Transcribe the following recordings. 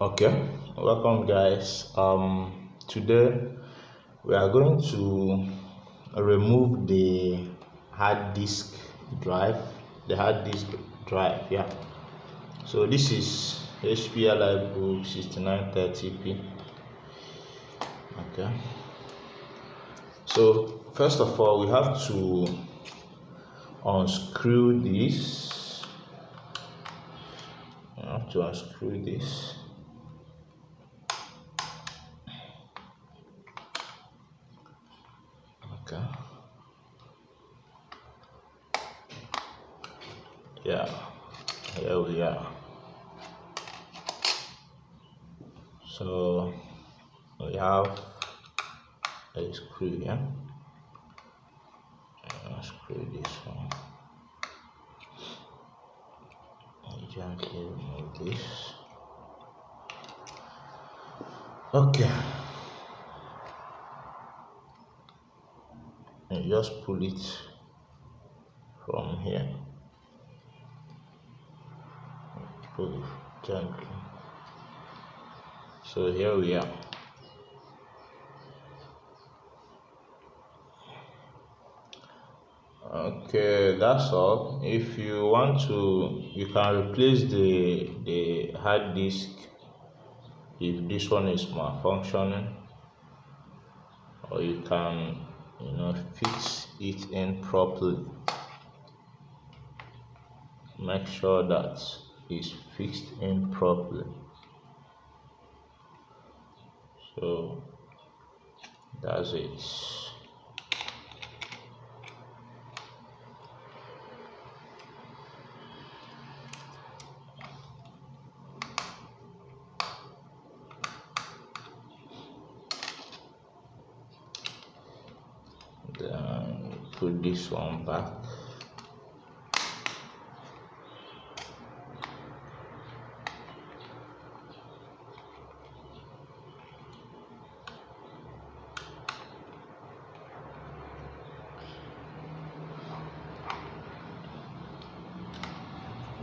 Okay, welcome guys. Today we are going to remove the hard disk drive, yeah. So this is HP Alibook 6930p. Okay, so first of all we have to unscrew this. I have to unscrew this. Okay, yeah, here we are. So we have a screw here. Screw this one. Gently remove this. Okay, and just pull it from here. Pull it gently. So here we are. Okay, that's all. If you want to, you can replace the hard disk if this one is malfunctioning, or you can fix it in properly. Make sure that it's fixed in properly. So that's it. Then put this one back.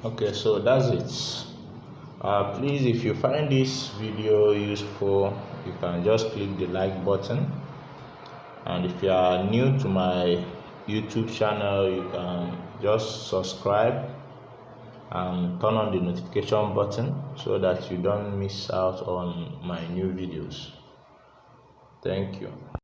Okay, so that's it. Please, if you find this video useful, you can just click the like button, and if you are new to my YouTube channel, you can just subscribe and turn on the notification button so that you don't miss out on my new videos. Thank you.